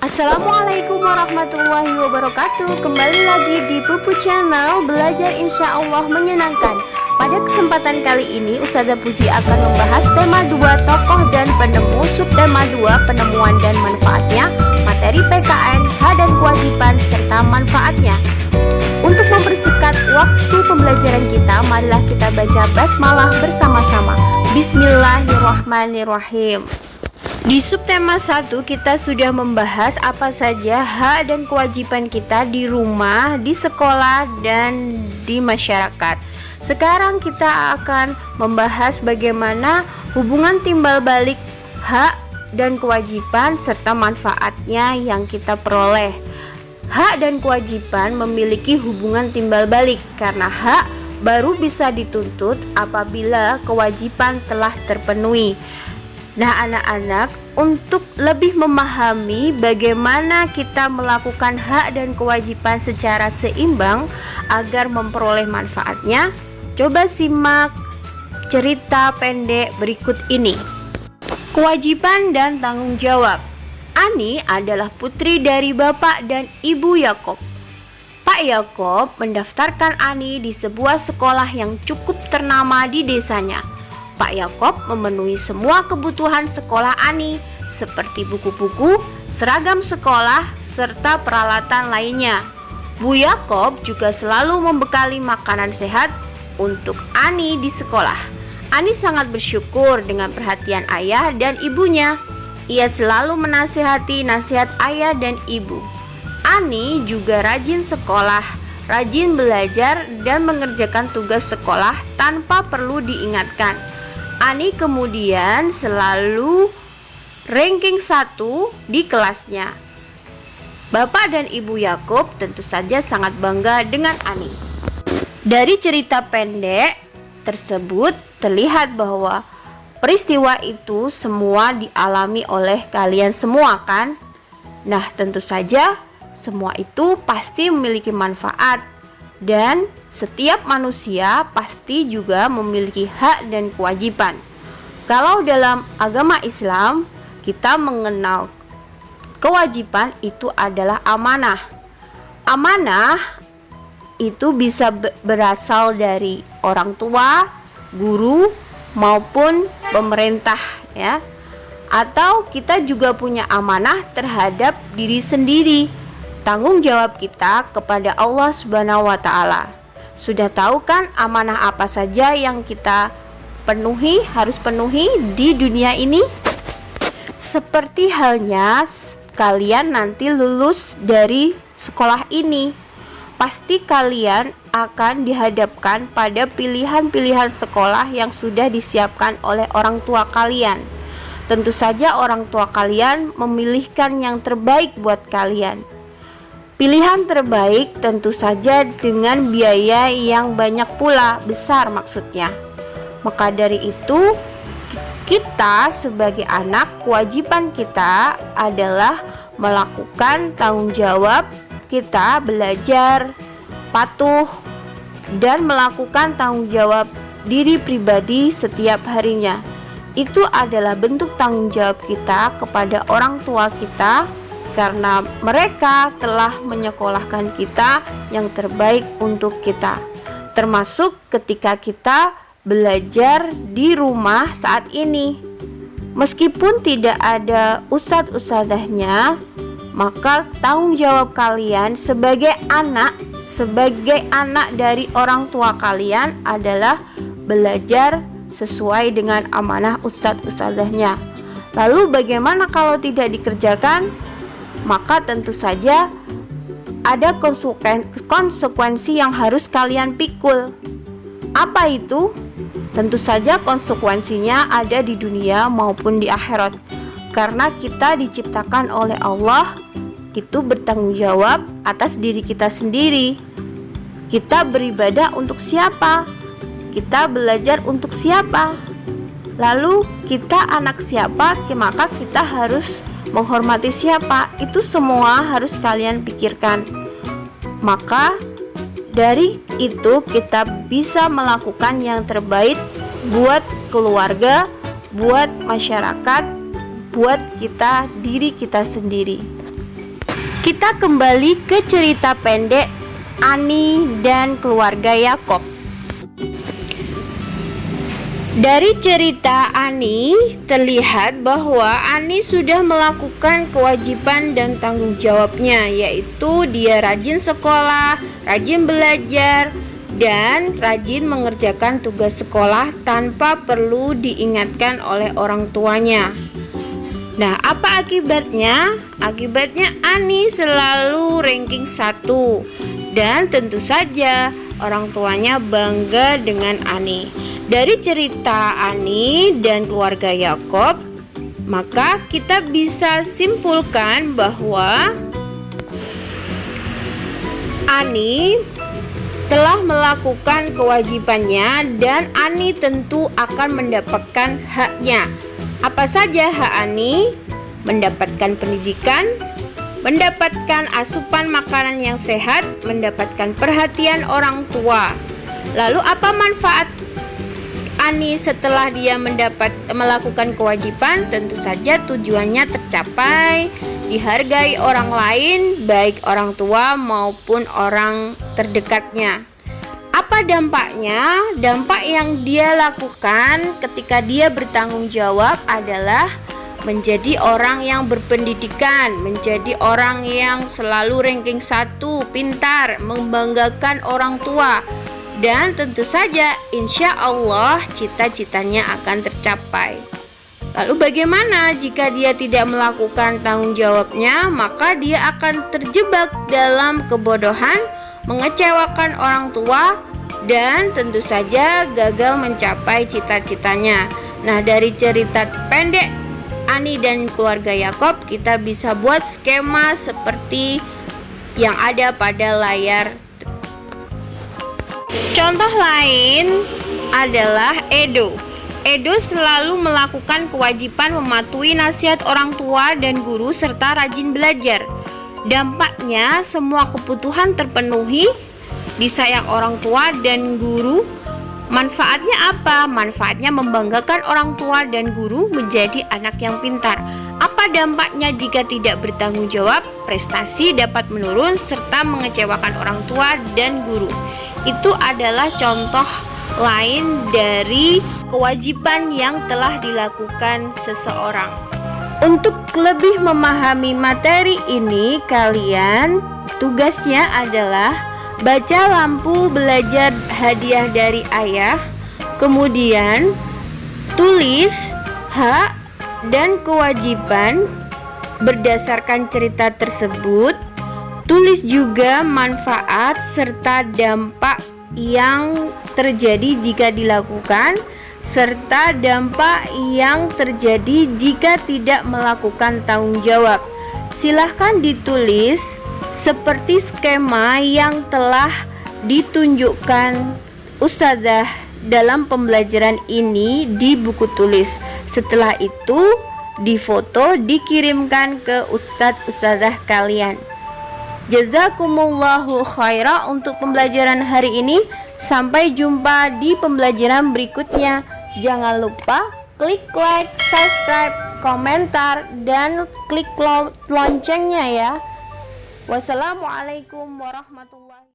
Assalamualaikum warahmatullahi wabarakatuh. Kembali lagi di Pupu Channel, belajar insya Allah menyenangkan. Pada kesempatan kali ini Ustazah Puji akan membahas tema 2 tokoh dan penemu, subtema 2 penemuan dan manfaatnya, materi PKN, hak dan kewajiban serta manfaatnya. Untuk mempersingkat waktu pembelajaran kita, marilah kita baca basmalah bersama-sama. Bismillahirrahmanirrahim. Di subtema 1 kita sudah membahas apa saja hak dan kewajiban kita di rumah, di sekolah, dan di masyarakat. Sekarang kita akan membahas bagaimana hubungan timbal balik hak dan kewajiban serta manfaatnya yang kita peroleh. Hak dan kewajiban memiliki hubungan timbal balik karena hak baru bisa dituntut apabila kewajiban telah terpenuhi. Nah, anak-anak, untuk lebih memahami bagaimana kita melakukan hak dan kewajiban secara seimbang agar memperoleh manfaatnya, coba simak cerita pendek berikut ini. Kewajiban dan tanggung jawab. Ani adalah putri dari Bapak dan Ibu Yakob. Pak Yakob mendaftarkan Ani di sebuah sekolah yang cukup ternama di desanya. Pak Yakob memenuhi semua kebutuhan sekolah Ani, seperti buku-buku, seragam sekolah, serta peralatan lainnya. Bu Yakob juga selalu membekali makanan sehat untuk Ani di sekolah. Ani sangat bersyukur dengan perhatian ayah dan ibunya. Ia selalu menasihati nasihat ayah dan ibu. Ani juga rajin sekolah, rajin belajar dan mengerjakan tugas sekolah tanpa perlu diingatkan. Ani kemudian selalu ranking 1 di kelasnya. Bapak dan Ibu Yakob tentu saja sangat bangga dengan Ani. Dari cerita pendek tersebut terlihat bahwa peristiwa itu semua dialami oleh kalian semua, kan? Nah, tentu saja semua itu pasti memiliki manfaat. Dan setiap manusia pasti juga memiliki hak dan kewajiban. Kalau dalam agama Islam, kita mengenal kewajiban itu adalah amanah. Amanah itu bisa berasal dari orang tua, guru, maupun pemerintah, ya. Atau kita juga punya amanah terhadap diri sendiri. Tanggung jawab kita kepada Allah Subhanahu wa Ta'ala. Sudah tahu kan amanah apa saja yang kita harus penuhi di dunia ini? Seperti halnya kalian nanti lulus dari sekolah ini, pasti kalian akan dihadapkan pada pilihan-pilihan sekolah yang sudah disiapkan oleh orang tua kalian. Tentu saja orang tua kalian memilihkan yang terbaik buat kalian. Pilihan terbaik tentu saja dengan biaya yang banyak pula, besar maksudnya. Maka dari itu, kita sebagai anak, kewajiban kita adalah melakukan tanggung jawab kita, belajar, patuh, dan melakukan tanggung jawab diri pribadi setiap harinya. Itu adalah bentuk tanggung jawab kita kepada orang tua kita, karena mereka telah menyekolahkan kita yang terbaik untuk kita. Termasuk ketika kita belajar di rumah saat ini. Meskipun tidak ada ustadz-ustadzahnya, maka tanggung jawab kalian sebagai anak dari orang tua kalian adalah belajar sesuai dengan amanah ustadz-ustadzahnya. Lalu bagaimana kalau tidak dikerjakan? Maka tentu saja ada konsekuensi yang harus kalian pikul. Apa itu? Tentu saja konsekuensinya ada di dunia maupun di akhirat. Karena kita diciptakan oleh Allah, itu bertanggung jawab atas diri kita sendiri. Kita beribadah untuk siapa? Kita belajar untuk siapa? Lalu kita anak siapa? Maka kita harus menghormati siapa? Itu semua harus kalian pikirkan. Maka dari itu kita bisa melakukan yang terbaik buat keluarga, buat masyarakat, buat diri kita sendiri. Kita kembali ke cerita pendek Ani dan keluarga Yakob. Dari cerita Ani terlihat bahwa Ani sudah melakukan kewajiban dan tanggung jawabnya, yaitu dia rajin sekolah, rajin belajar, dan rajin mengerjakan tugas sekolah tanpa perlu diingatkan oleh orang tuanya. Nah, apa akibatnya? Akibatnya Ani selalu ranking 1, dan tentu saja orang tuanya bangga dengan Ani. Dari cerita Ani dan keluarga Yakob, maka kita bisa simpulkan bahwa Ani telah melakukan kewajibannya dan Ani tentu akan mendapatkan haknya. Apa saja hak Ani? Mendapatkan pendidikan, mendapatkan asupan makanan yang sehat, mendapatkan perhatian orang tua. Lalu apa manfaat Ani setelah dia melakukan kewajiban? Tentu saja tujuannya tercapai, dihargai orang lain, baik orang tua maupun orang terdekatnya. Apa dampaknya? Dampak yang dia lakukan ketika dia bertanggung jawab adalah menjadi orang yang berpendidikan, menjadi orang yang selalu ranking 1, pintar, membanggakan orang tua. Dan tentu saja insya Allah cita-citanya akan tercapai. Lalu bagaimana jika dia tidak melakukan tanggung jawabnya? Maka dia akan terjebak dalam kebodohan, mengecewakan orang tua, dan tentu saja gagal mencapai cita-citanya. Nah, dari cerita pendek Ani dan keluarga Yakob, kita bisa buat skema seperti yang ada pada layar. Contoh lain adalah Edo. Edo selalu melakukan kewajiban mematuhi nasihat orang tua dan guru serta rajin belajar. Dampaknya semua kebutuhan terpenuhi, disayang orang tua dan guru. Manfaatnya apa? Manfaatnya membanggakan orang tua dan guru, menjadi anak yang pintar. Apa dampaknya jika tidak bertanggung jawab? Prestasi dapat menurun serta mengecewakan orang tua dan guru. Itu adalah contoh lain dari kewajiban yang telah dilakukan seseorang. Untuk lebih memahami materi ini, kalian tugasnya adalah baca lampu belajar hadiah dari ayah, kemudian tulis hak dan kewajiban berdasarkan cerita tersebut. Tulis juga manfaat serta dampak yang terjadi jika dilakukan, serta dampak yang terjadi jika tidak melakukan tanggung jawab. Silahkan ditulis seperti skema yang telah ditunjukkan Ustazah dalam pembelajaran ini di buku tulis. Setelah itu difoto, dikirimkan ke ustadz-ustazah kalian. Jazakumullahu khaira untuk pembelajaran hari ini. Sampai jumpa di pembelajaran berikutnya. Jangan lupa klik like, subscribe, komentar, dan klik loncengnya ya. Wassalamualaikum warahmatullahi wabarakatuh.